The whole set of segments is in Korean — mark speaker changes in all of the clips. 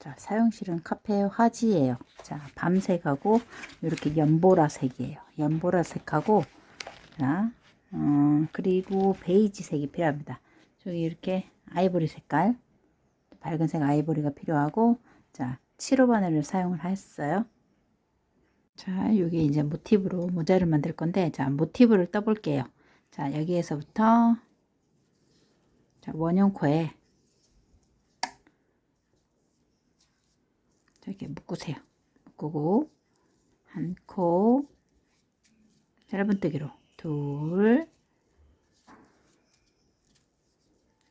Speaker 1: 자, 사용실은 카페 화지예요. 자, 밤색하고 이렇게 연보라색이에요. 연보라색하고 자, 그리고 베이지색이 필요합니다. 저기 이렇게 아이보리 색깔, 밝은색 아이보리가 필요하고 자, 7호 바늘을 사용을 했어요. 자, 여기 이제 모티브로 모자를 만들 건데 자, 모티브를 떠볼게요. 자, 여기에서부터 자, 원형코에 이렇게 묶으세요. 묶고 한 코 짧은뜨기로 둘,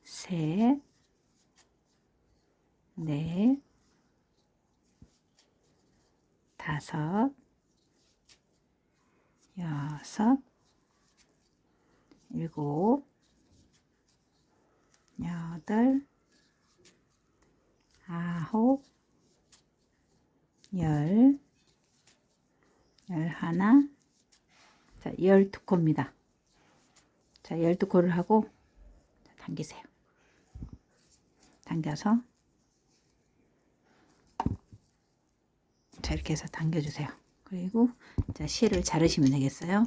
Speaker 1: 셋, 넷, 다섯, 여섯, 일곱, 여덟, 아홉, 열, 열하나, 자, 12코입니다. 자, 12코를 하고 당기세요. 당겨서 자, 이렇게 해서 당겨주세요. 그리고 자, 실을 자르시면 되겠어요.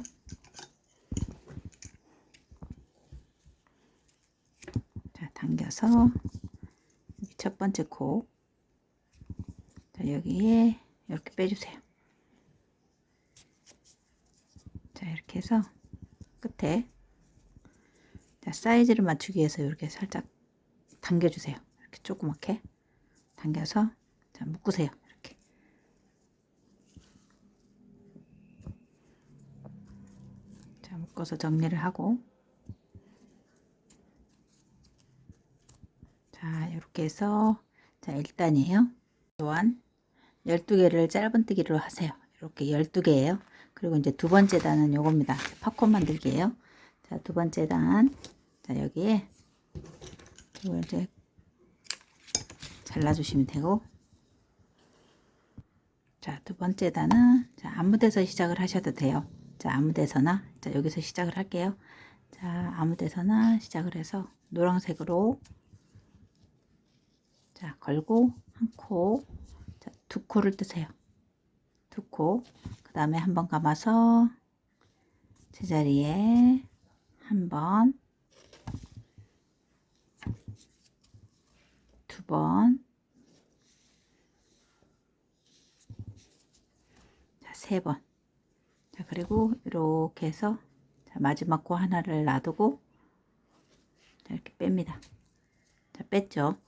Speaker 1: 자, 당겨서 첫 번째 코 자, 여기에 이렇게 빼주세요. 자, 이렇게 해서 끝에 자, 사이즈를 맞추기 위해서 이렇게 살짝 당겨주세요. 이렇게 조그맣게 당겨서 자, 묶으세요. 이렇게 자, 묶어서 정리를 하고 자, 이렇게 해서 자, 1단이에요. 또한 12개를 짧은뜨기로 하세요. 이렇게 12개예요. 그리고 이제 두 번째 단은 요겁니다. 팝콘 만들기예요. 자, 두 번째 단. 자, 여기에 이걸 이제 잘라주시면 되고. 자, 두 번째 단은 자, 아무 데서 시작을 하셔도 돼요. 자, 아무 데서나. 자, 여기서 시작을 할게요. 자, 아무 데서나 시작을 해서 노란색으로 자, 걸고 한 코. 자, 두 코를 뜨세요. 두 코. 그 다음에 한번 감아서 제자리에 한 번, 두 번, 자, 세 번. 자, 그리고 이렇게 해서 자, 마지막 코 하나를 놔두고 자, 이렇게 뺍니다. 자, 뺐죠.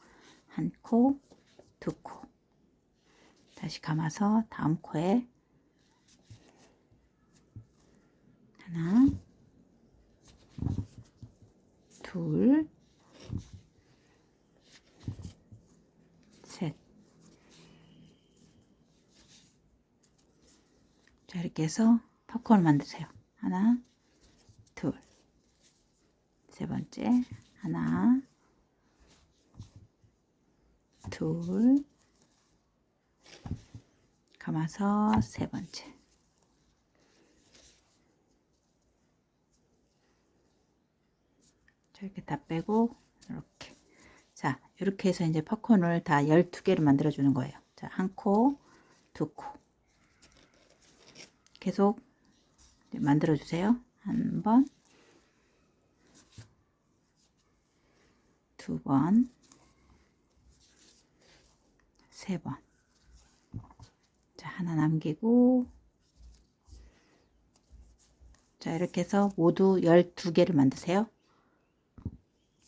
Speaker 1: 한 코, 두 코. 다시 감아서 다음 코에 하나, 둘, 셋. 자, 이렇게 해서 팝콘을 만드세요. 하나, 둘, 세 번째, 하나, 둘, 감아서 세 번째. 자, 이렇게 다 빼고 이렇게. 자, 이렇게 해서 이제 팝콘을 다 12개를 만들어 주는 거예요. 자, 한 코, 두 코. 계속 만들어 주세요. 한 번, 두 번, 세 번. 자, 하나 남기고 자, 이렇게 해서 모두 12개를 만드세요.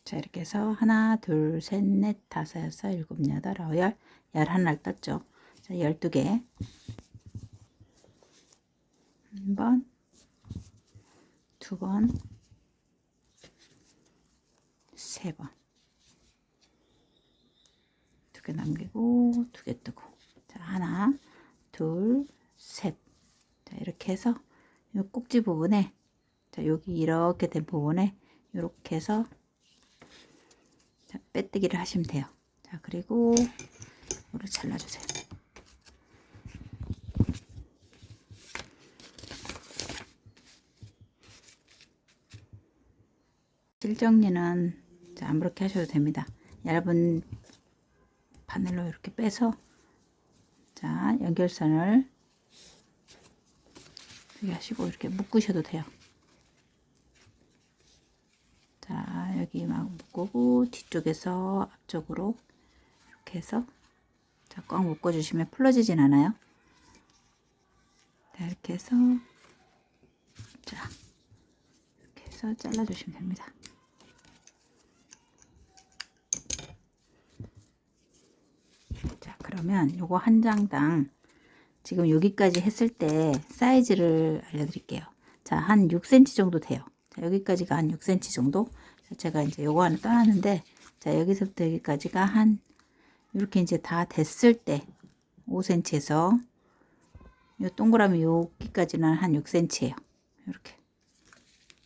Speaker 1: 자, 이렇게 해서 하나, 둘, 셋, 넷, 다섯, 여섯, 일곱, 여덟, 아홉, 열, 11알 떴죠. 자, 12개. 한 번, 두 번, 세 번. 두 개 남기고 두 개 뜨고. 자, 하나, 둘, 셋. 자, 이렇게 해서 이 꼭지 부분에 자, 여기 이렇게 된 부분에 이렇게 해서 자, 빼뜨기를 하시면 돼요. 자, 그리고 이거를 잘라주세요. 실 정리는 자, 아무렇게 하셔도 됩니다. 얇은 바늘로 이렇게 빼서 자 연결선을 이렇게 하시고 이렇게 묶으셔도 돼요. 자 여기 막 묶고 뒤쪽에서 앞쪽으로 이렇게 해서 자 꽉 묶어주시면 풀어지진 않아요. 자 이렇게 해서 자 이렇게 해서 잘라주시면 됩니다. 자 그러면 요거 한 장당 지금 여기까지 했을 때 사이즈를 알려드릴게요. 자 한 6cm 정도 돼요. 자 여기까지가 한 6cm 정도. 자, 제가 이제 요거 하나 떠났는데 자 여기서부터 여기까지가 한 이렇게 이제 다 됐을 때 5cm에서 요 동그라미 여기까지는 한 6cm예요. 이렇게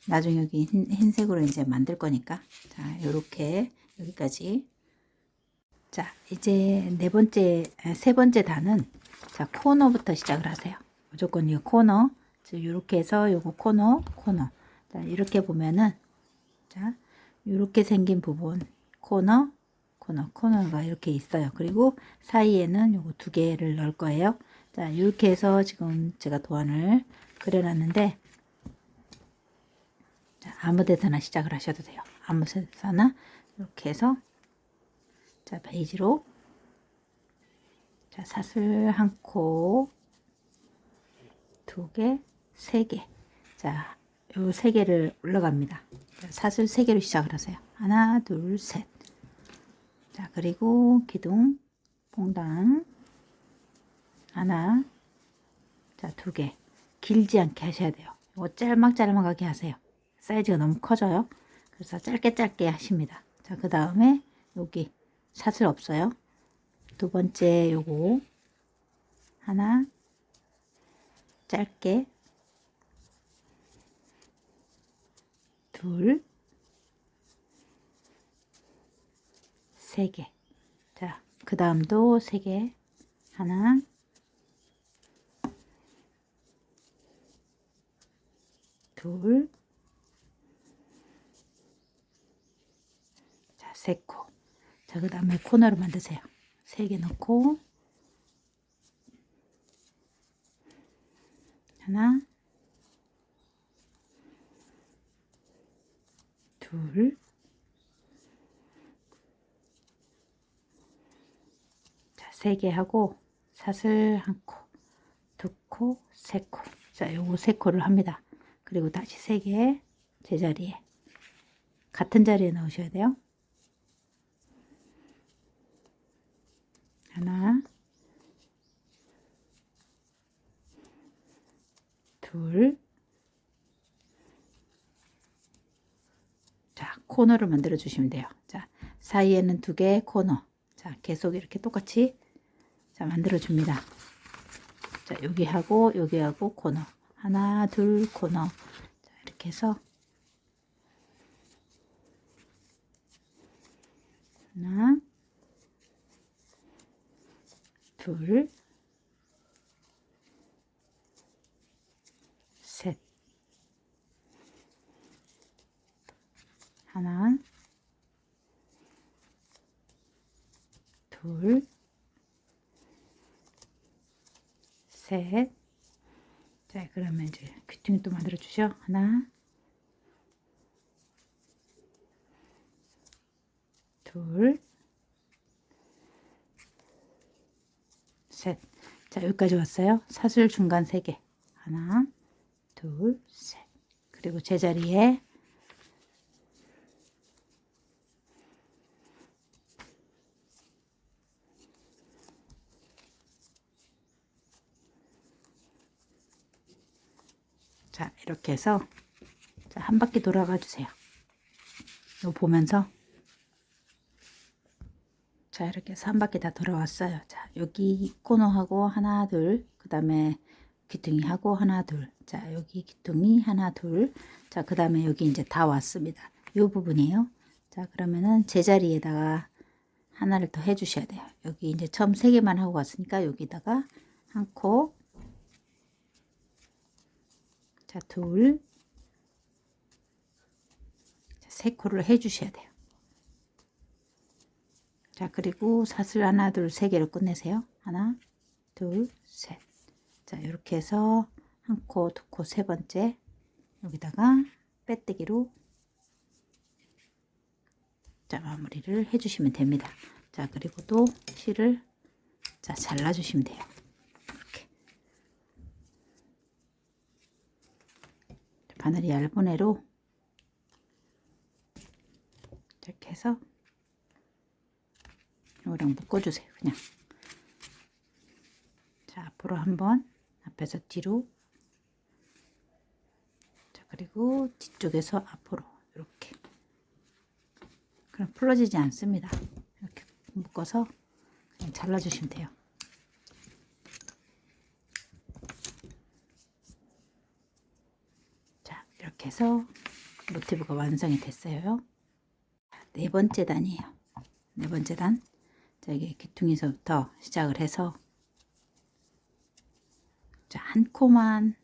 Speaker 1: 나중에 여기 흰색으로 이제 만들 거니까 자 요렇게 여기까지. 자 이제 세 번째 단은 자 코너부터 시작을 하세요. 무조건 이 코너 이렇게 해서 요거 코너 자 이렇게 보면은 자 이렇게 생긴 부분 코너가 이렇게 있어요. 그리고 사이에는 요거 두 개를 넣을 거예요. 자 이렇게 해서 지금 제가 도안을 그려놨는데 자, 아무 데서나 시작을 하셔도 돼요. 아무 데서나 이렇게 해서 자 베이지로 자 사슬 한 코, 두 개, 세 개. 자, 요 세 개를 올라갑니다. 자, 사슬 세 개로 시작을 하세요. 하나, 둘, 셋. 자, 그리고 기둥, 퐁당 하나, 자, 두 개. 길지 않게 하셔야 돼요. 이거 짤막짤막하게 하세요. 사이즈가 너무 커져요. 그래서 짧게 하십니다. 자, 그 다음에 여기 사슬 없어요. 두 번째 요거 하나 짧게 둘 세 개. 자, 그 다음도 세 개. 하나 둘 자, 세 코. 자, 그 다음에 코너를 만드세요. 세 개 넣고 하나 둘 자, 세 개 하고 사슬 한 코, 두 코, 세 코. 자, 요거 세 코를 합니다. 그리고 다시 세 개 제자리에 같은 자리에 넣으셔야 돼요. 하나 둘 자, 코너를 만들어 주시면 돼요. 자, 사이에는 두 개 코너. 자, 계속 이렇게 똑같이 자, 만들어 줍니다. 자, 여기하고 코너. 하나, 둘, 코너. 자, 이렇게 해서 하나, 둘, 셋. 하나, 둘, 셋. 자, 그러면 이제 귀퉁이 또 만들어 주죠. 하나, 둘, 셋. 자, 여기까지 왔어요. 사슬 중간 3개. 하나, 둘, 셋. 그리고 제자리에 자, 이렇게 해서 자, 한 바퀴 돌아가 주세요. 이거 보면서 자, 이렇게 해서 한 바퀴 다 돌아왔어요. 자, 여기 코너하고 하나, 둘, 그 다음에 귀퉁이 하고 하나, 둘. 자, 여기 귀퉁이 하나, 둘. 자, 그 다음에 여기 이제 다 왔습니다. 이 부분이에요. 자, 그러면은 제자리에다가 하나를 더 해 주셔야 돼요. 여기 이제 처음 3개만 하고 왔으니까 여기다가 한 코, 자, 둘, 자, 3코를 해 주셔야 돼요. 자, 그리고 사슬 하나, 둘, 세 개로 끝내세요. 하나, 둘, 셋. 자, 이렇게 해서 한 코, 두 코, 세 번째 여기다가 빼뜨기로 자, 마무리를 해주시면 됩니다. 자, 그리고 또 실을 자, 잘라주시면 돼요. 이렇게 바늘이 얇은 애로 이렇게 해서 이거랑 묶어주세요. 그냥 자, 앞으로 한번 앞에서 뒤로 자, 그리고 뒤쪽에서 앞으로 이렇게 그럼 풀어지지 않습니다. 이렇게 묶어서 그냥 잘라주시면 돼요. 자, 이렇게 해서 모티브가 완성이 됐어요. 네 번째 단이에요. 네 번째 단. 자, 이게 귀퉁이서부터 시작을 해서 자, 한 코만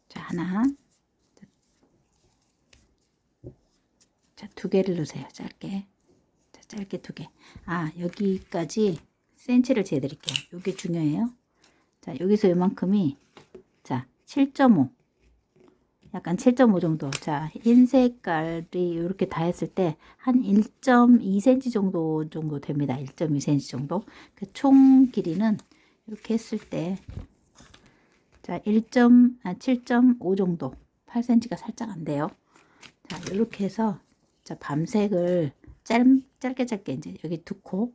Speaker 1: 자, 하나 자, 두 개를 넣으세요. 짧게. 자, 짧게 두 개. 아, 여기까지 센치를 재드릴게요. 이게 중요해요. 자, 여기서 이만큼이 자, 7.5 약간 7.5 정도. 자, 흰 색깔이 이렇게 다 했을 때 한 1.2cm 정도 됩니다. 1.2cm 정도. 그 총 길이는 이렇게 했을 때 자, 7.5 정도. 8cm가 살짝 안 돼요. 자, 이렇게 해서 자, 밤색을 짧게 이제 여기 두 코,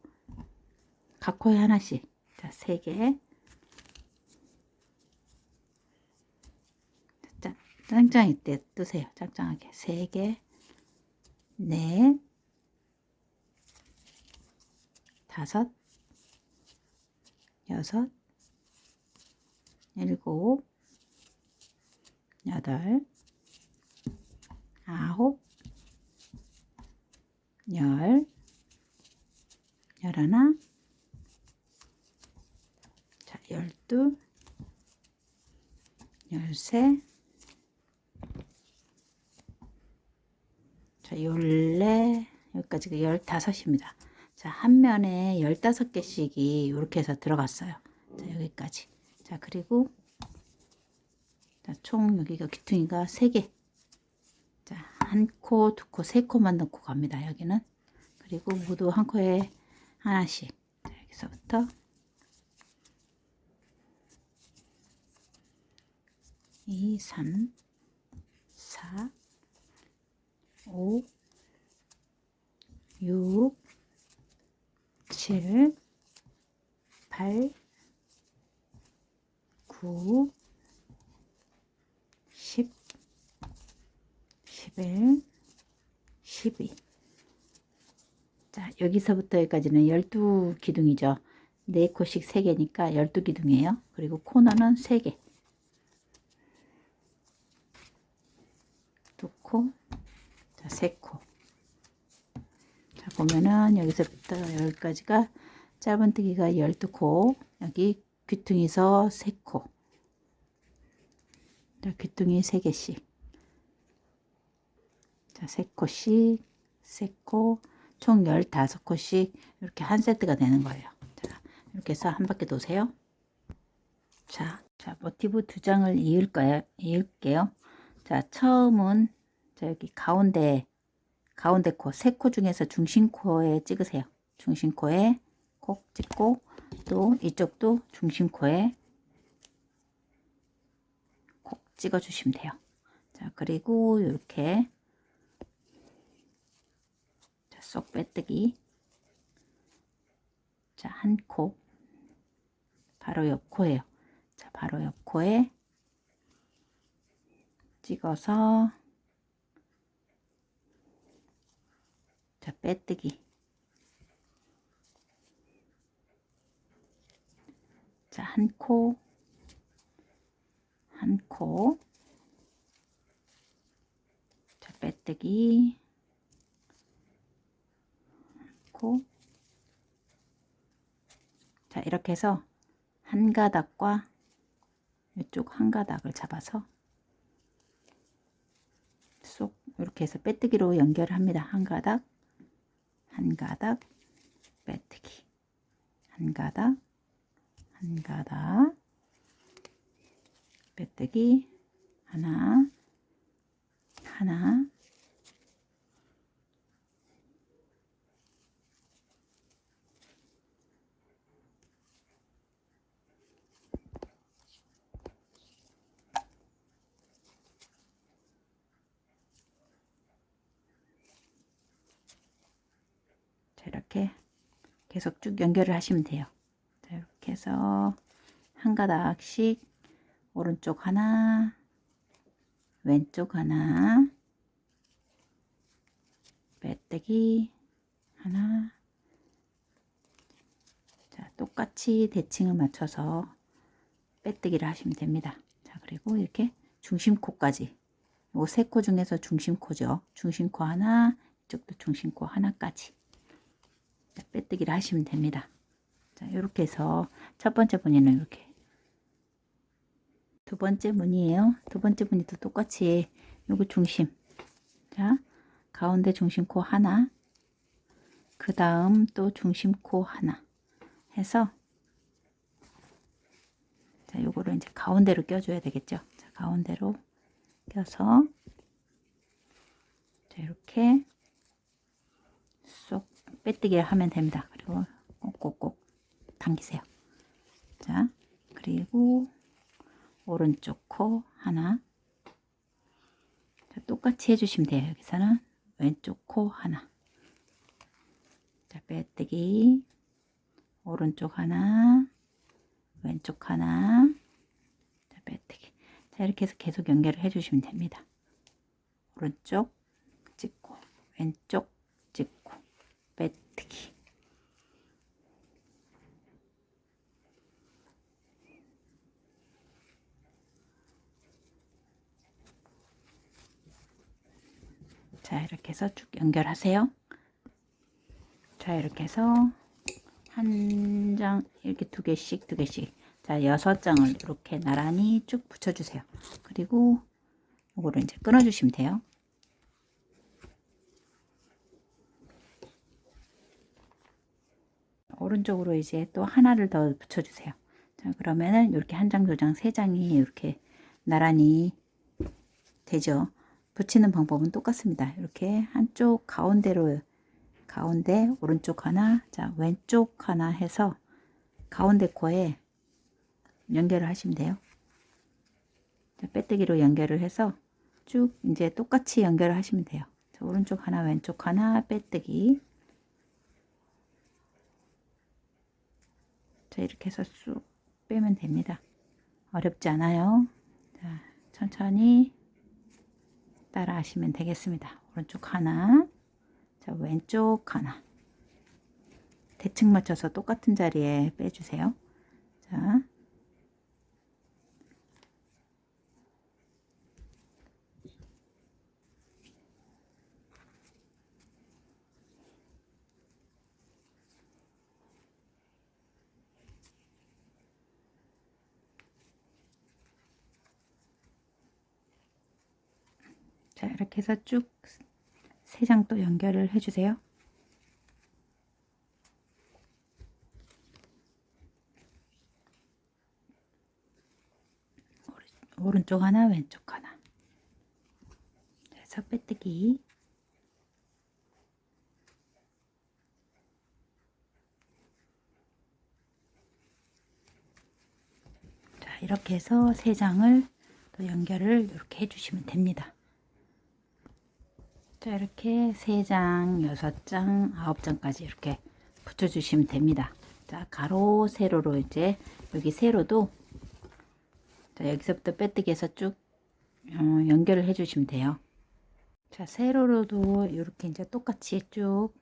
Speaker 1: 각 코에 하나씩. 자, 세 개. 자, 짱짱이 때 뜨세요. 짱짱하게. 세 개, 넷, 다섯, 여섯, 일곱, 여덟, 아홉, 열, 열하나, 자, 열둘, 열세, 자, 열네, 여기까지가 15입니다. 자, 한 면에 15개씩이 이렇게 해서 들어갔어요. 자, 여기까지. 자, 그리고 자, 총 여기가 귀퉁이가 3개. 자, 한 코, 두 코, 세 코만 넣고 갑니다. 여기는. 그리고 모두 한 코에 하나씩. 자, 여기서부터 2, 3, 4, 5, 6, 7, 8, 9, 10, 11, 12. 자, 여기서부터 여기까지는 12기둥이죠. 4코씩 3개니까 12기둥이에요. 그리고 코너는 3개. 2코, 자, 3코. 자, 보면은 여기서부터 여기까지가 짧은뜨기가 12코, 여기 귀퉁이서 3코. 자, 귀퉁이 3개씩. 자, 3코씩, 3코, 총 15코씩 이렇게 한 세트가 되는 거예요. 자, 이렇게 해서 한 바퀴 도세요. 자, 모티브 2장을 이을게요. 자, 처음은 자, 여기 가운데 코, 3코 중에서 중심코에 찍으세요. 중심코에 콕 찍고 또 이쪽도 중심코에 콕 찍어 주시면 돼요. 자, 그리고 이렇게 쏙 빼뜨기. 자, 한 코. 바로 옆 코예요. 자, 바로 옆 코에 찍어서 자, 빼뜨기. 자, 한 코. 한 코. 자, 빼뜨기. 코. 자, 이렇게 해서 한 가닥과 이쪽 한 가닥을 잡아서 쏙 이렇게 해서 빼뜨기로 연결합니다. 한 가닥, 한 가닥 빼뜨기, 한 가닥, 한 가닥 빼뜨기, 하나, 하나, 자, 이렇게 계속 쭉 연결을 하시면 돼요. 자, 이렇게 해서 한 가닥씩 오른쪽 하나, 왼쪽 하나, 빼뜨기 하나. 자, 똑같이 대칭을 맞춰서 빼뜨기를 하시면 됩니다. 자, 그리고 이렇게 중심코까지, 요 세 코 중에서 중심코죠. 중심코 하나, 이쪽도 중심코 하나까지. 자, 빼뜨기를 하시면 됩니다. 자, 이렇게 해서 첫 번째 무늬는 이렇게, 두 번째 무늬예요. 두 번째 무늬도 똑같이 요거 중심, 자, 가운데 중심코 하나, 그 다음 또 중심코 하나 해서, 자, 요거를 이제 가운데로 껴줘야 되겠죠. 자, 가운데로 껴서, 자, 이렇게 쏙 빼뜨기를 하면 됩니다. 그리고 꼭꼭꼭 당기세요. 자, 그리고 오른쪽 코 하나. 자, 똑같이 해주시면 돼요. 여기서는 왼쪽 코 하나. 자, 빼뜨기, 오른쪽 하나, 왼쪽 하나. 자, 빼뜨기. 자, 이렇게 해서 계속 연결을 해주시면 됩니다. 오른쪽 찍고, 왼쪽 찍고, 빼뜨기. 자, 이렇게 해서 쭉 연결하세요. 자, 이렇게 해서 한 장, 이렇게 두 개씩, 두 개씩. 자, 6장을 이렇게 나란히 쭉 붙여주세요. 그리고 이거를 이제 끊어주시면 돼요. 오른쪽으로 이제 또 하나를 더 붙여주세요. 자, 그러면은 이렇게 한 장, 두 장, 세 장이 이렇게 나란히 되죠. 붙이는 방법은 똑같습니다. 이렇게 한쪽 가운데로, 가운데 오른쪽 하나, 자, 왼쪽 하나 해서 가운데 코에 연결을 하시면 돼요. 자, 빼뜨기로 연결을 해서 쭉 이제 똑같이 연결을 하시면 돼요. 자, 오른쪽 하나, 왼쪽 하나, 빼뜨기. 자, 이렇게 해서 쑥 빼면 됩니다. 어렵지 않아요. 자, 천천히 따라 하시면 되겠습니다. 오른쪽 하나, 자, 왼쪽 하나. 대칭 맞춰서 똑같은 자리에 빼주세요. 자, 자, 이렇게 해서 쭉 세 장 또 연결을 해주세요. 오른쪽 하나, 왼쪽 하나. 그래서 빼뜨기. 자, 이렇게 해서 세 장을 또 연결을 이렇게 해주시면 됩니다. 자, 이렇게 3장, 6장, 9장까지 이렇게 붙여주시면 됩니다. 자, 가로, 세로로 이제 여기 세로도, 자, 여기서부터 빼뜨기해서 쭉 연결을 해주시면 돼요. 자, 세로로도 이렇게 이제 똑같이 쭉,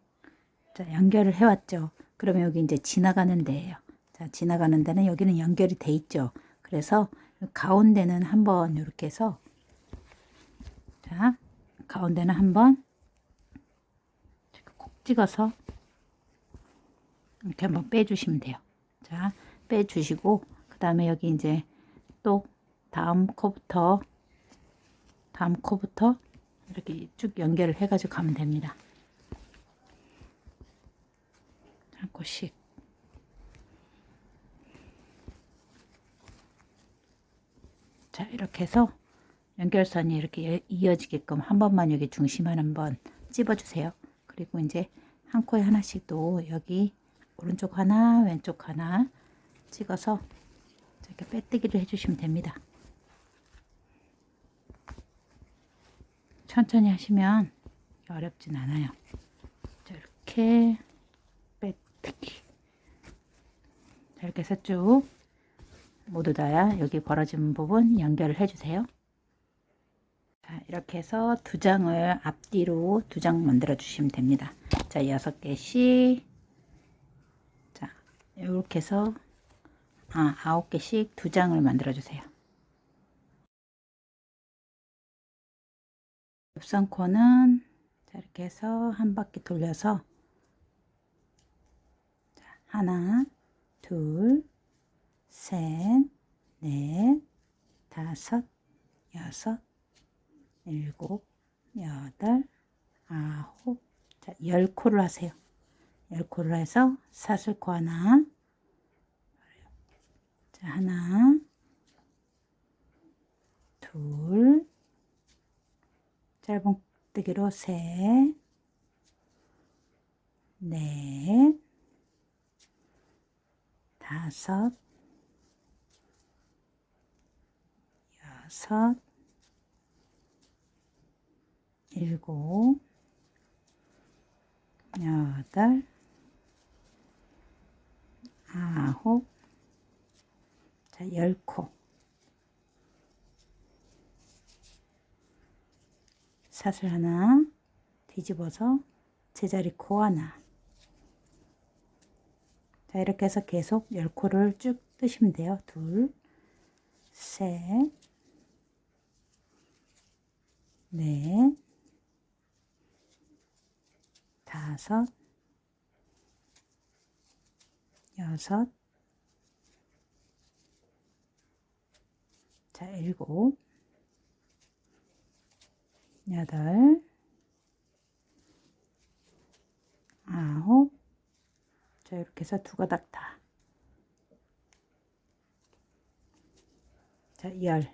Speaker 1: 자, 연결을 해왔죠. 그러면 여기 이제 지나가는 데예요. 자, 지나가는 데는 여기는 연결이 돼 있죠. 그래서 가운데는 한번 이렇게 해서, 자, 가운데는 한번 콕 찍어서 이렇게 한번 빼주시면 돼요. 자, 빼주시고, 그 다음에 여기 이제 또 다음 코부터 이렇게 쭉 연결을 해가지고 가면 됩니다. 코씩. 자, 이렇게 해서 연결선이 이렇게 이어지게끔 한 번만 여기 중심을 한번 찝어주세요. 그리고 이제 한 코에 하나씩 또 여기 오른쪽 하나, 왼쪽 하나 찍어서 이렇게 빼뜨기를 해주시면 됩니다. 천천히 하시면 어렵진 않아요. 자, 이렇게 빼뜨기. 자, 이렇게 해서 쭉 모두 다 여기 벌어진 부분 연결을 해주세요. 자, 이렇게 해서 두 장을 앞뒤로 두 장 만들어 주시면 됩니다. 자, 6개씩. 자, 이렇게 해서 9개씩 두 장을 만들어 주세요. 옆선 코는 자, 이렇게 해서 한 바퀴 돌려서 자, 하나, 둘, 셋, 넷, 다섯, 여섯, 일곱, 여덟, 아홉, 자, 10코를 하세요. 10코를 해서 사슬코 하나, 자, 하나, 둘, 짧은 뜨기로 셋, 넷, 다섯, 여섯, 일곱, 여덟, 아홉, 자, 10코. 사슬 하나 뒤집어서 제자리 코 하나. 자, 이렇게 해서 계속 10코를 쭉 뜨시면 돼요. 둘, 셋, 넷, 다섯, 여섯, 자, 일곱, 여덟, 아홉, 자, 이렇게 해서 두 가닥 다. 자, 10.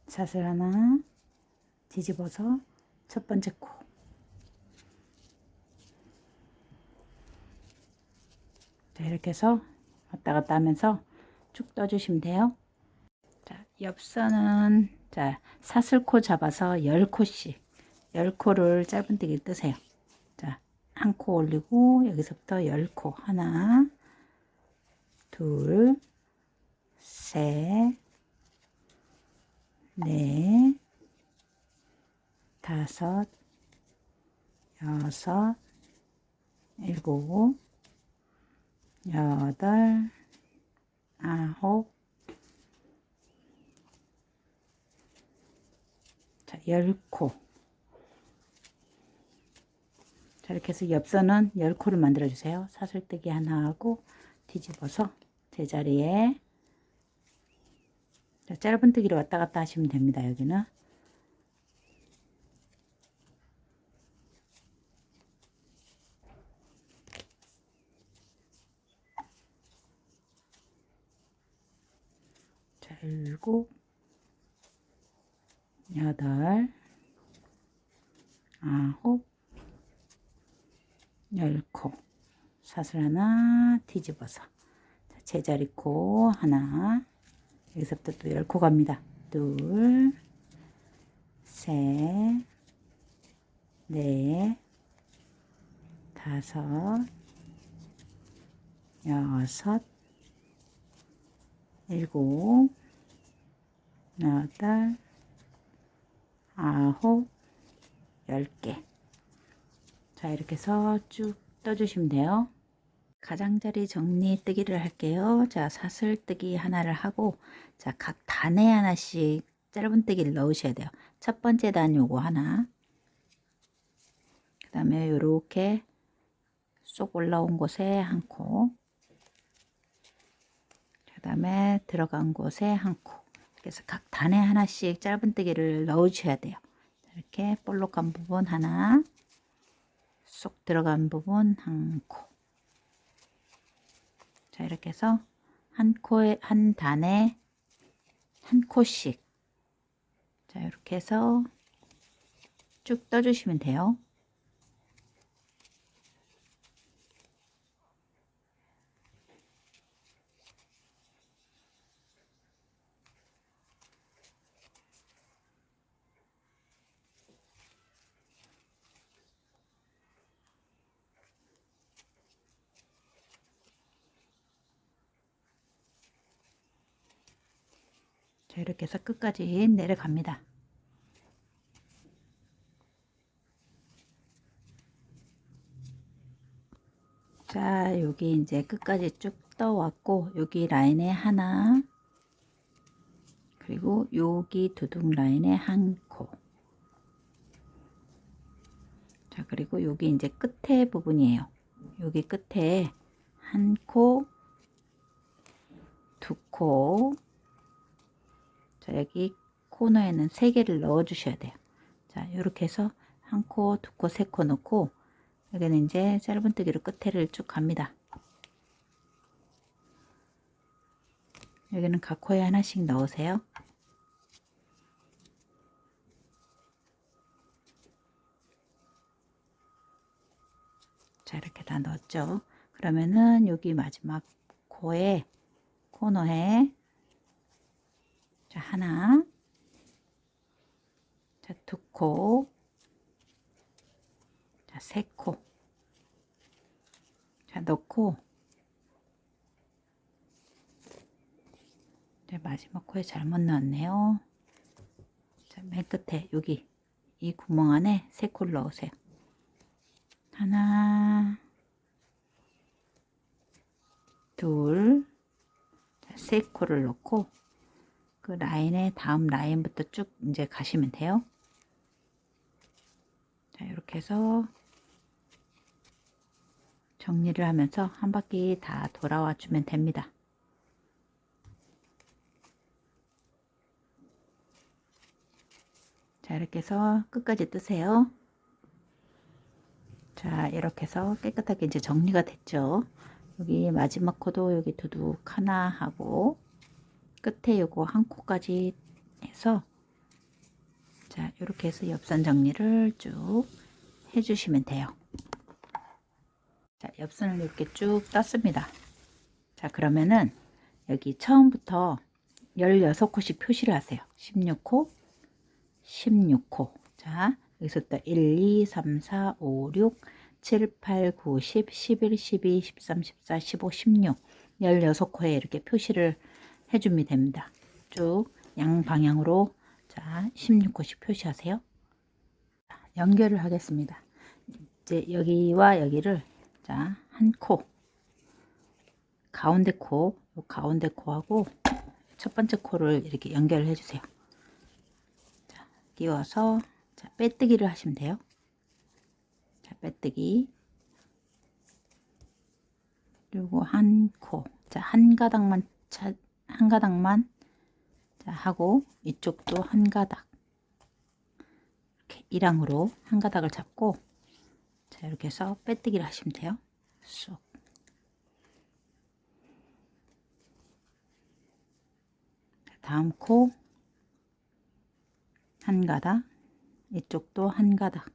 Speaker 1: 사슬 하나 뒤집어서 첫 번째 코. 자, 이렇게 해서 왔다 갔다 하면서 쭉 떠주시면 돼요. 자, 옆선은 자, 사슬코 잡아서 10코씩 10코를 짧은뜨기 뜨세요. 자, 한 코 올리고 여기서부터 10코. 하나, 둘, 셋, 넷, 다섯, 여섯, 일곱, 여덟, 아홉, 자, 10코. 자, 이렇게 해서 옆선은 10코를 만들어 주세요. 사슬뜨기 하나 하고 뒤집어서 제자리에 자, 짧은뜨기로 왔다 갔다 하시면 됩니다. 여기는 자, 7, 8, 9, 10코. 사슬 하나 뒤집어서 자, 제자리 코 하나. 여기서부터 또 10코 갑니다. 둘, 셋, 넷, 다섯, 여섯, 일곱, 여덟, 아홉, 10개. 자, 이렇게 해서 쭉 떠주시면 돼요. 가장자리 정리뜨기를 할게요. 자, 사슬뜨기 하나를 하고 자, 각 단에 하나씩 짧은뜨기를 넣으셔야 돼요. 첫 번째 단 요거 하나, 그 다음에 요렇게 쏙 올라온 곳에 한 코, 그 다음에 들어간 곳에 한 코. 그래서 각 단에 하나씩 짧은뜨기를 넣으셔야 돼요. 이렇게 볼록한 부분 하나, 쏙 들어간 부분 한 코. 자, 이렇게 해서 한 코에, 한 단에 한 코씩. 자, 이렇게 해서 쭉 떠주시면 돼요. 자, 이렇게 해서 끝까지 내려갑니다. 자, 여기 이제 끝까지 쭉 떠왔고, 여기 라인에 하나, 그리고 여기 두둑 라인에 한 코. 자, 그리고 여기 이제 끝에 부분이에요. 여기 끝에 한 코, 두 코. 자, 여기 코너에는 3개를 넣어 주셔야 돼요. 자, 이렇게 해서 한 코, 두 코, 세 코 넣고, 여기는 이제 짧은뜨기로 끝에를 쭉 갑니다. 여기는 각 코에 하나씩 넣으세요. 자, 이렇게 다 넣었죠. 그러면은 여기 마지막 코에, 코너에, 자, 하나, 자, 두 코, 자, 세 코. 자, 넣고, 자, 마지막 코에 잘못 넣었네요. 자, 맨 끝에 여기 이 구멍 안에 3코를 넣으세요. 하나, 둘, 자, 3코를 넣고 그 라인에 다음 라인부터 쭉 이제 가시면 돼요. 자, 이렇게 해서 정리를 하면서 한 바퀴 다 돌아와 주면 됩니다. 자, 이렇게 해서 끝까지 뜨세요. 자, 이렇게 해서 깨끗하게 이제 정리가 됐죠. 여기 마지막 코도 여기 두둑 하나 하고 끝에 요거 한 코까지 해서, 자, 이렇게 해서 옆선 정리를 쭉 해주시면 돼요. 자, 옆선을 이렇게 쭉 떴습니다. 자, 그러면은 여기 처음부터 16코씩 표시를 하세요. 16코, 16코. 자, 여기서부터 1, 2, 3, 4, 5, 6, 7, 8, 9, 10, 11, 12, 13, 14, 15, 16, 16코에 이렇게 표시를 해주면 됩니다. 쭉 양방향으로, 자, 16코씩 표시하세요. 자, 연결을 하겠습니다. 이제 여기와 여기를, 자, 한 코, 가운데 코, 요 가운데 코하고 첫 번째 코를 이렇게 연결을 해주세요. 자, 끼워서, 자, 빼뜨기를 하시면 돼요. 자, 빼뜨기. 그리고 한 코, 자, 한 가닥만 한 가닥만, 자, 하고 이쪽도 한 가닥, 이렇게 일항으로 한 가닥을 잡고, 자, 이렇게 해서 빼뜨기를 하시면 돼요. 쏙. 다음 코 한 가닥, 이쪽도 한 가닥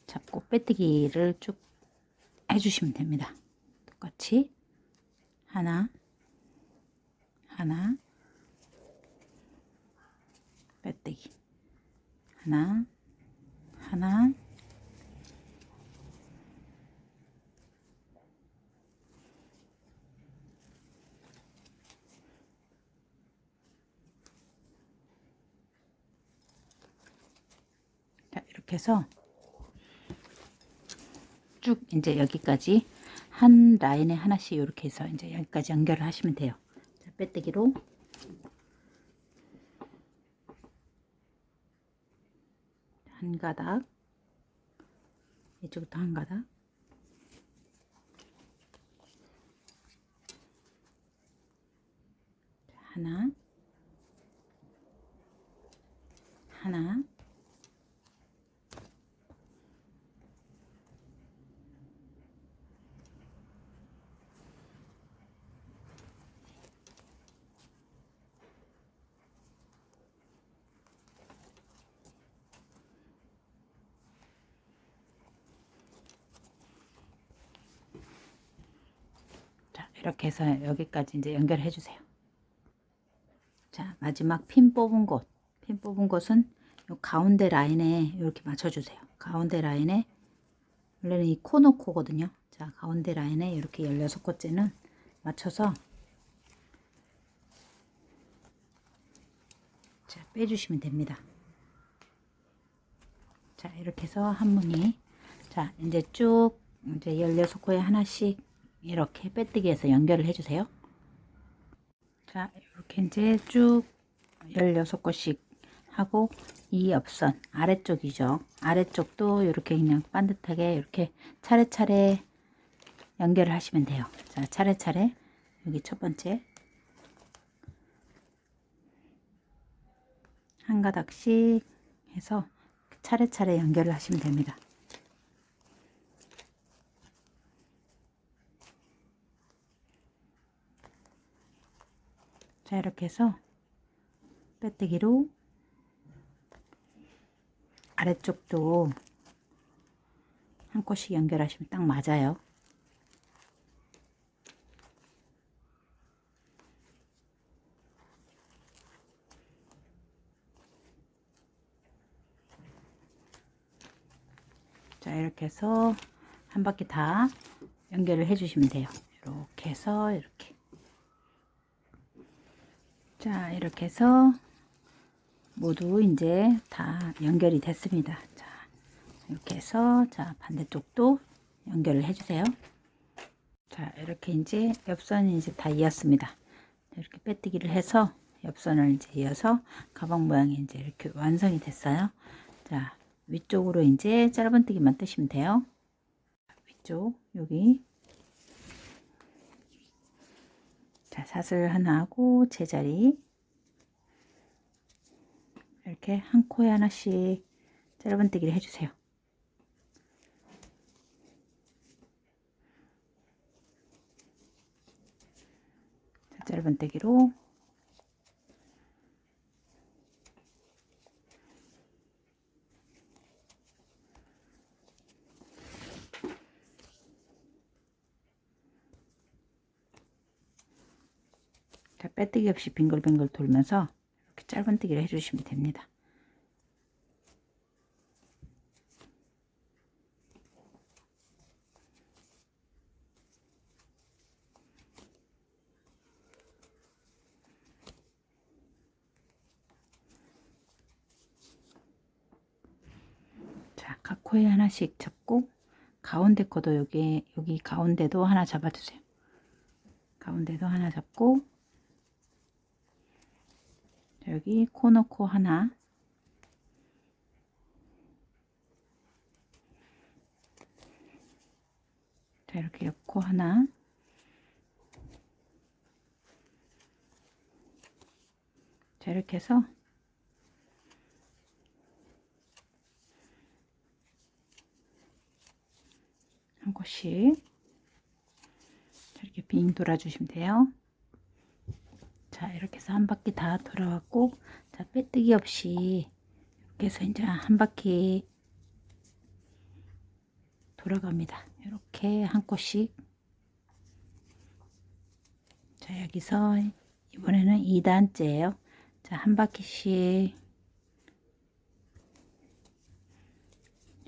Speaker 1: 잡고 빼뜨기를 쭉 해주시면 됩니다. 똑같이 하나, 하나, 빼뜨기, 하나, 하나, 자, 이렇게 해서 쭉 이제 여기까지 한 라인에 하나씩 이렇게 해서 이제 여기까지 연결을 하시면 돼요. 자, 빼뜨기로 한 가닥, 이쪽부터 한 가닥, 하나, 하나, 이렇게 해서 여기까지 이제 연결해 주세요. 자, 마지막 핀 뽑은 곳은 요 가운데 라인에 이렇게 맞춰 주세요. 가운데 라인에 원래는 이 코너코거든요. 자, 가운데 라인에 이렇게 16곳째는 맞춰서 자, 빼주시면 됩니다. 자, 이렇게 해서 한 무늬. 자, 이제 쭉 이제 16코에 하나씩 이렇게 빼뜨기해서 연결을 해주세요. 자, 이렇게 이제 쭉 16곳씩 하고 이 옆선 아래쪽이죠. 아래쪽도 이렇게 그냥 반듯하게 이렇게 차례차례 연결을 하시면 돼요. 자, 차례차례 여기 첫 번째 한 가닥씩 해서 차례차례 연결을 하시면 됩니다. 자, 이렇게 해서 빼뜨기로 아래쪽도 한 꽃씩 연결하시면 딱 맞아요. 자, 이렇게 해서 한 바퀴 다 연결을 해 주시면 돼요. 이렇게 해서 이렇게. 자, 이렇게 해서 모두 이제 다 연결이 됐습니다. 자, 이렇게 해서 자, 반대쪽도 연결을 해 주세요. 자, 이렇게 이제 옆선이 이제 다 이었습니다. 이렇게 빼뜨기를 해서 옆선을 이제 이어서 가방 모양이 이제 이렇게 완성이 됐어요. 자, 위쪽으로 이제 짧은뜨기만 뜨시면 돼요. 위쪽 여기 자, 사슬 하나 하고 제자리 이렇게 한 코에 하나씩 짧은뜨기를 해주세요. 자, 짧은뜨기로 자, 빼뜨기 없이 빙글빙글 돌면서 이렇게 짧은뜨기를 해주시면 됩니다. 자, 각 코에 하나씩 잡고 가운데 코도 여기 가운데도 하나 잡아주세요. 가운데도 하나 잡고 여기 코너 코 하나 자, 이렇게 옆 코 하나 자, 이렇게 해서 한 곳씩 이렇게 빙 돌아주시면 돼요. 자, 이렇게 해서 한 바퀴 다 돌아왔고 자, 빼뜨기 없이 이렇게 해서 이제 한 바퀴 돌아갑니다. 이렇게 한 곳씩 자, 여기서 이번에는 2단째예요. 자, 한 바퀴씩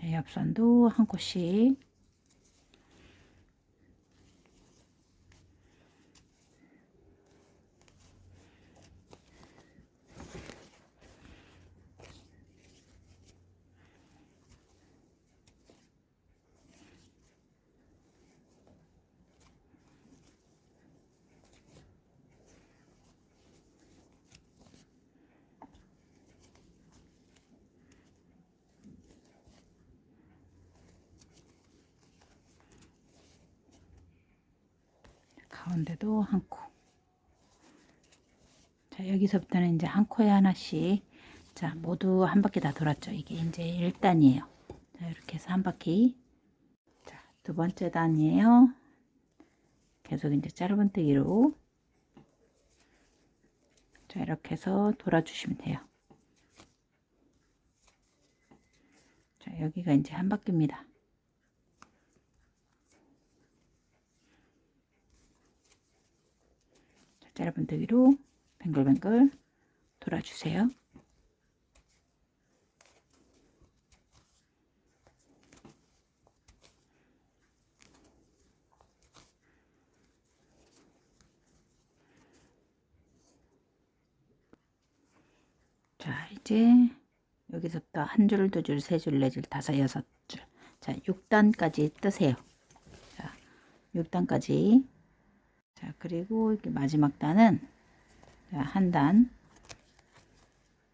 Speaker 1: 자, 옆선도 한 곳씩 가운데도 한 코. 자, 여기서부터는 이제 한 코에 하나씩 자, 모두 한 바퀴 다 돌았죠. 이게 이제 1단이에요. 자, 이렇게 해서 한 바퀴 자, 두 번째 단이에요. 계속 이제 짧은뜨기로 자, 이렇게 해서 돌아주시면 돼요. 자, 여기가 이제 한 바퀴입니다. 짧은뜨기로 뱅글뱅글 돌아주세요. 자, 이제 여기서부터 한 줄, 두 줄, 세 줄, 네 줄, 다섯, 여섯 줄. 자, 6단까지 뜨세요. 자, 6단까지. 자, 그리고 이렇게 마지막 단은 자, 한 단.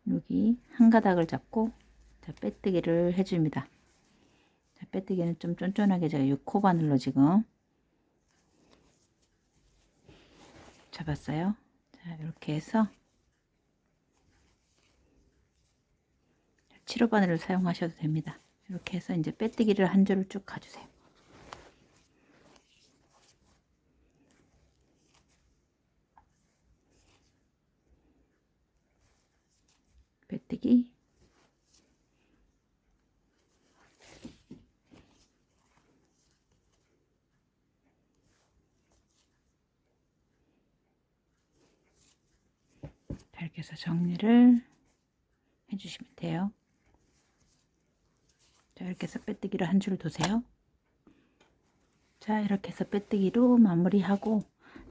Speaker 1: 여기 한 가닥을 잡고 자, 빼뜨기를 해줍니다. 자, 빼뜨기는 좀 쫀쫀하게 제가 6코 바늘로 지금 잡았어요. 자, 이렇게 해서 7호 바늘을 사용하셔도 됩니다. 이렇게 해서 이제 빼뜨기를 한 줄을 쭉 가주세요. 빼뜨기. 자, 이렇게 해서 정리를 해주시면 돼요. 자, 이렇게 해서 빼뜨기를 한 줄 두세요. 자, 이렇게 해서 빼뜨기로 마무리하고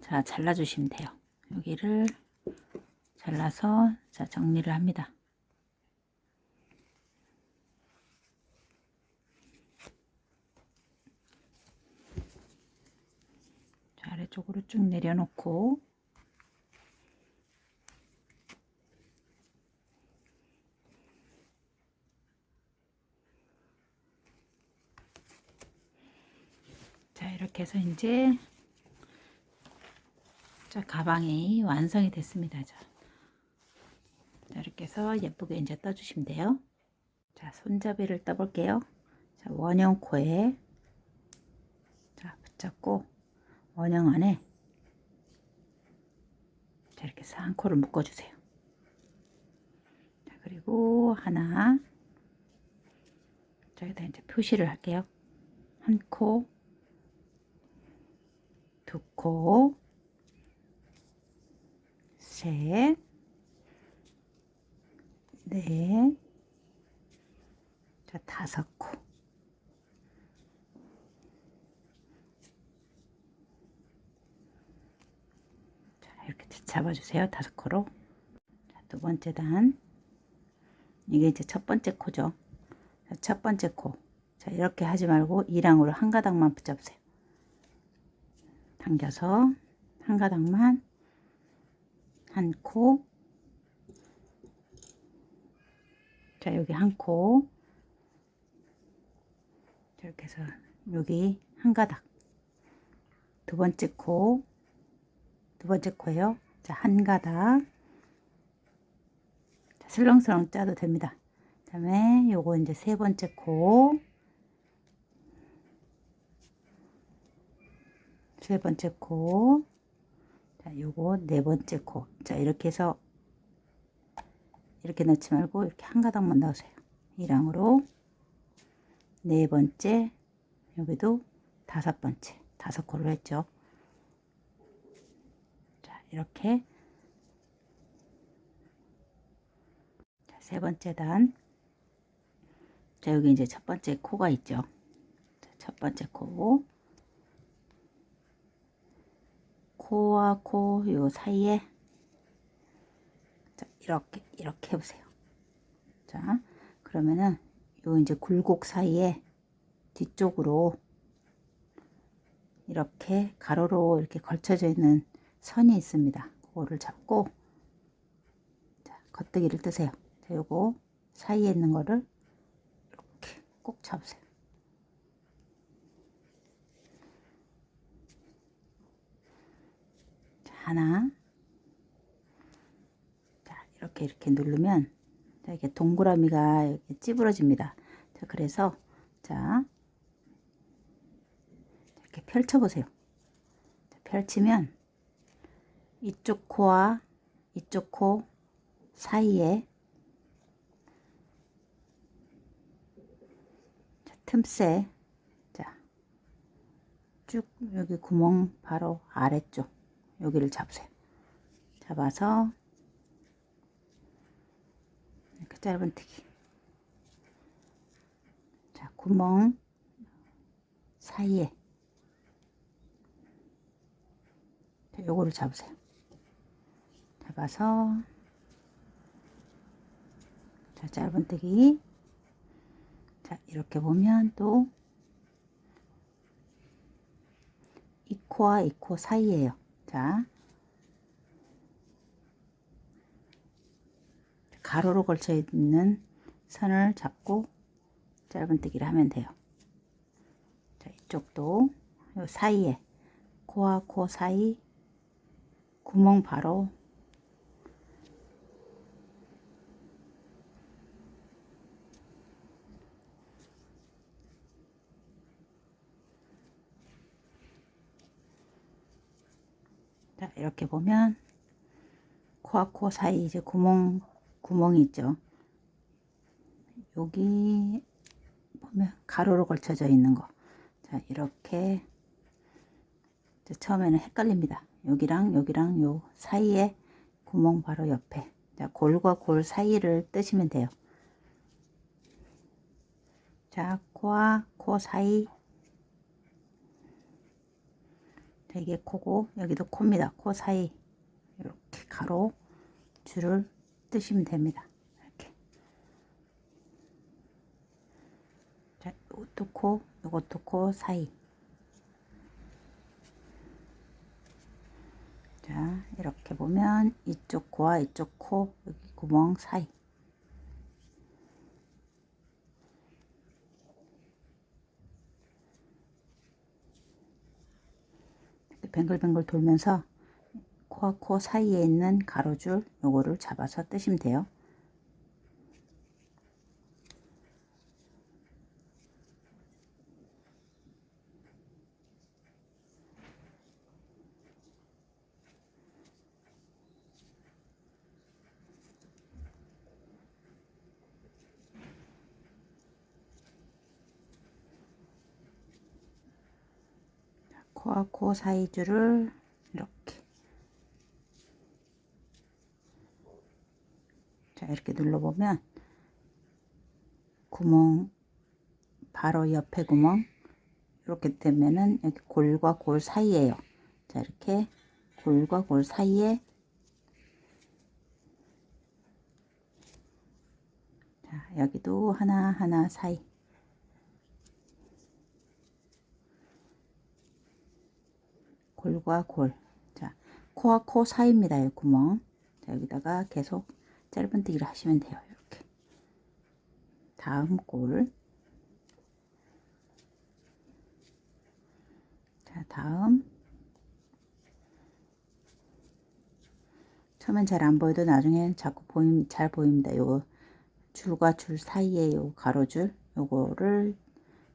Speaker 1: 자, 잘라주시면 돼요. 여기를 잘라서 자, 정리를 합니다. 자, 아래쪽으로 쭉 내려놓고 자, 이렇게 해서 이제 자, 가방이 완성이 됐습니다. 자, 이렇게 해서 예쁘게 이제 떠주시면 돼요. 자, 손잡이를 떠볼게요. 자, 원형 코에 자, 붙잡고 원형 안에 자, 이렇게 해서 한 코를 묶어주세요. 자, 그리고 하나 자, 여기다 이제 표시를 할게요. 한 코, 두 코, 셋, 넷, 자, 다섯 코. 자, 이렇게 잡아주세요. 다섯 코로. 자, 두 번째 단. 이게 이제 첫 번째 코죠. 자, 첫 번째 코. 자, 이렇게 하지 말고 이랑으로 한 가닥만 붙잡으세요. 당겨서 한 가닥만 한 코. 자, 여기 한 코. 자, 이렇게 해서 여기 한 가닥. 두 번째 코. 두 번째 코예요. 자, 한 가닥. 자, 슬렁슬렁 짜도 됩니다. 그 다음에 요거 이제 세 번째 코. 세 번째 코. 자, 요거 네 번째 코. 자, 이렇게 해서 이렇게 넣지 말고 이렇게 한 가닥만 넣으세요. 이랑으로 네 번째, 여기도 다섯 번째, 다섯 코를 했죠. 자, 이렇게 자, 세 번째 단. 자, 여기 이제 첫 번째 코가 있죠. 자, 첫 번째 코. 코와 코 요 사이에 자, 이렇게 해보세요. 자, 그러면은 요 이제 굴곡 사이에 뒤쪽으로 이렇게 가로로 이렇게 걸쳐져 있는 선이 있습니다. 그거를 잡고 자, 겉뜨기를 뜨세요. 자, 요거 사이에 있는 거를 이렇게 꼭 잡으세요. 자, 하나. 자, 이렇게 누르면 자, 이게 동그라미가 이렇게 찌부러집니다. 자, 그래서 자, 이렇게 펼쳐 보세요. 펼치면 이쪽 코와 이쪽 코 사이에 자, 틈새 자, 쭉 여기 구멍 바로 아래쪽 여기를 잡으세요. 잡아서 이렇게 짧은뜨기. 자, 구멍 사이에 요거를 잡으세요. 잡아서 자, 짧은뜨기. 자, 이렇게 보면 또 이 코와 이 코 사이에요. 자, 가로로 걸쳐 있는 선을 잡고 짧은뜨기를 하면 돼요. 자, 이쪽도 요 사이에 코와 코 사이 구멍 바로 자, 이렇게 보면 코와 코 사이 이제 구멍이 있죠. 여기 보면 가로로 걸쳐져 있는 거. 자, 이렇게 처음에는 헷갈립니다. 여기랑 여기랑 요 사이에 구멍 바로 옆에. 자, 골과 골 사이를 뜨시면 돼요. 자, 코와 코 사이. 자, 이게 코고 여기도 코입니다. 코 사이 이렇게 가로 줄을 뜨시면 됩니다. 이렇게. 자, 이것도 코, 이것도 코 사이. 자, 이렇게 보면 이쪽 코와 이쪽 코 여기 구멍 사이. 이렇게 뱅글뱅글 돌면서 코와 코 사이에 있는 가로줄 요거를 잡아서 뜨시면 돼요. 코와 코 사이 줄을 이렇게 자 이렇게 눌러보면 구멍 바로 옆에 구멍 이렇게 되면은 여기 골과 골 사이에요. 자 이렇게 골과 골 사이에 자 여기도 하나하나 사이 골과 골. 자, 코와 코 사이입니다. 이 구멍. 자, 여기다가 계속 짧은뜨기를 하시면 돼요. 이렇게. 다음 골. 자, 다음. 처음엔 잘 안 보여도 나중엔 자꾸 잘 보입니다. 요 줄과 줄 사이에 요 가로줄 요거를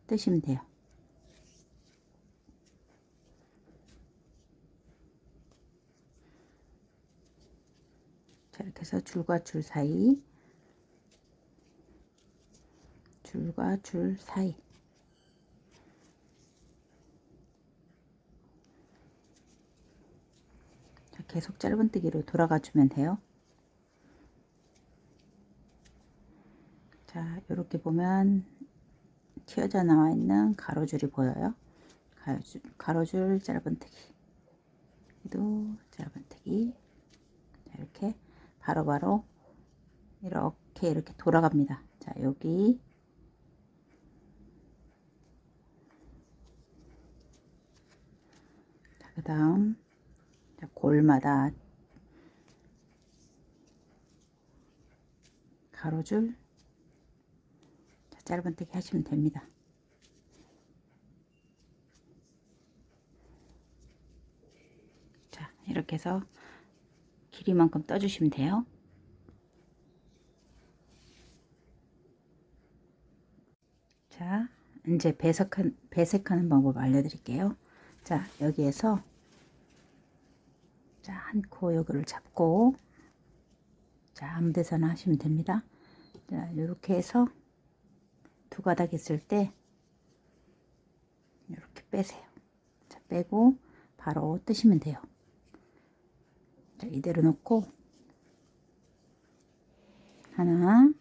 Speaker 1: 뜨시면 돼요. 자, 이렇게 해서 줄과 줄 사이 줄과 줄 사이 자, 계속 짧은뜨기로 돌아가 주면 돼요. 자, 이렇게 보면 튀어져 나와 있는 가로줄이 보여요. 가로줄 짧은뜨기 또 짧은뜨기 이렇게 바로바로 이렇게 돌아갑니다. 자 여기 그 다음 골마다 가로줄 짧은뜨기 하시면 됩니다. 자 이렇게 해서 길이만큼 떠주시면 돼요. 자 이제 배색하는 방법 알려드릴게요. 자 여기에서 자 한 코 여기를 잡고 자 아무 데서나 하시면 됩니다. 자 이렇게 해서 두 가닥 있을 때 이렇게 빼세요. 자 빼고 바로 뜨시면 돼요. 자, 이대로 놓고 하나,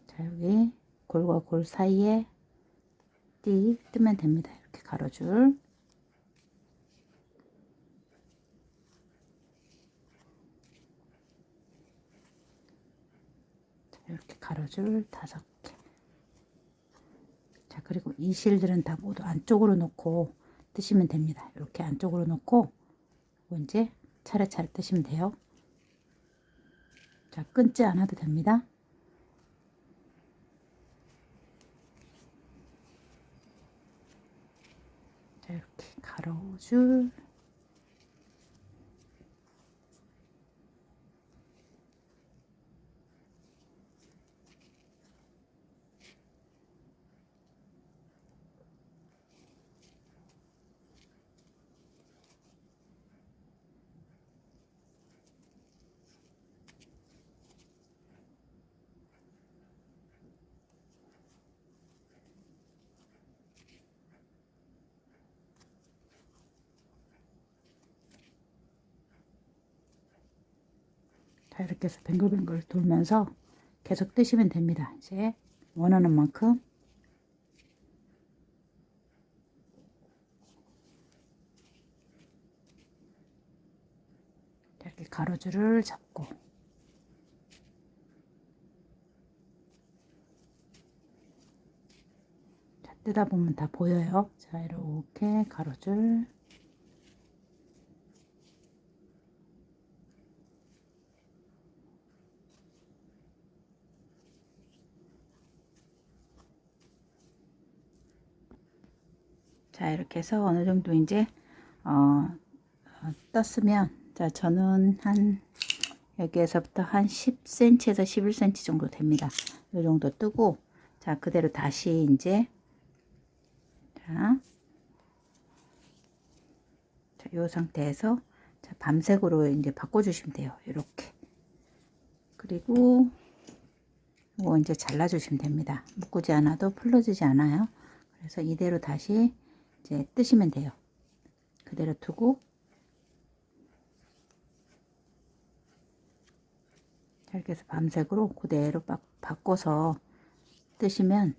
Speaker 1: 자, 여기 골과 골 사이에 띠 뜨면 됩니다. 이렇게 가로줄. 자, 이렇게 가로줄 5개. 자, 그리고 이 실들은 다 모두 안쪽으로 놓고 뜨시면 됩니다. 이렇게 안쪽으로 놓고 이제 차례차례 뜨시면 돼요. 자, 끊지 않아도 됩니다. 자, 이렇게 가로줄. 자, 이렇게 해서 뱅글뱅글 돌면서 계속 뜨시면 됩니다. 이제 원하는 만큼. 이렇게 가로줄을 잡고 자, 뜨다 보면 다 보여요. 자, 이렇게 가로줄. 자, 이렇게 해서 어느 정도 이제 떴으면, 자, 저는 한 여기에서부터 한 10cm에서 11cm 정도 됩니다. 이 정도 뜨고, 자, 그대로 다시 이제 자, 이 상태에서 자, 밤색으로 이제 바꿔주시면 돼요. 이렇게. 그리고 이거 이제 잘라주시면 됩니다. 묶지 않아도 풀러지지 않아요. 그래서 이대로 다시 이제 뜨시면 돼요. 그대로 두고 이렇게 해서 밤색으로 그대로 바꿔서 뜨시면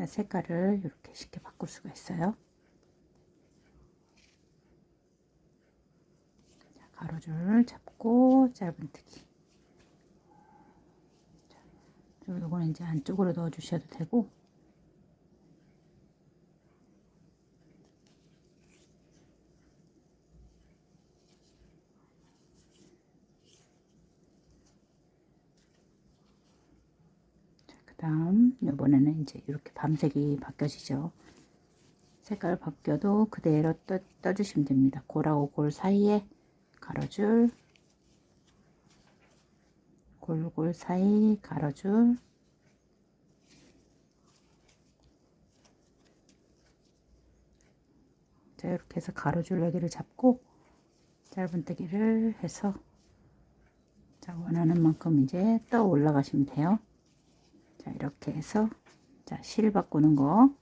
Speaker 1: 색깔을 이렇게 쉽게 바꿀 수가 있어요. 자, 가로줄 잡고 짧은뜨기. 그리고 이거는 이제 안쪽으로 넣어 주셔도 되고, 그 다음 이번에는 이제 이렇게 밤색이 바뀌어지죠. 색깔 바뀌어도 그대로 떠주시면 됩니다. 골하고 골 사이에 가로줄, 골 사이 가로줄. 자, 이렇게 해서 가로줄 여기를 잡고 짧은뜨기를 해서 자, 원하는 만큼 이제 떠 올라가시면 돼요. 자, 이렇게 해서 자, 실 바꾸는 거.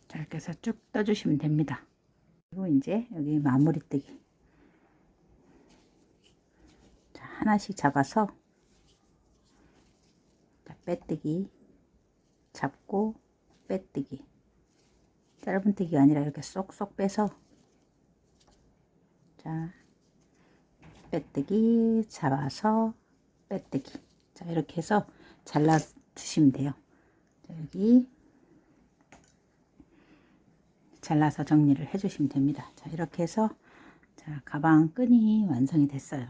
Speaker 1: 자, 이렇게 해서 쭉 떠주시면 됩니다. 그리고 이제 여기 마무리 뜨기. 자, 하나씩 잡아서 자, 빼뜨기 잡고 빼뜨기. 짧은뜨기가 아니라 이렇게 쏙쏙 빼서 자, 빼뜨기 잡아서 빼뜨기. 자, 이렇게 해서 잘라 주시면 돼요. 자, 여기 잘라서 정리를 해 주시면 됩니다. 자, 이렇게 해서 자, 가방 끈이 완성이 됐어요.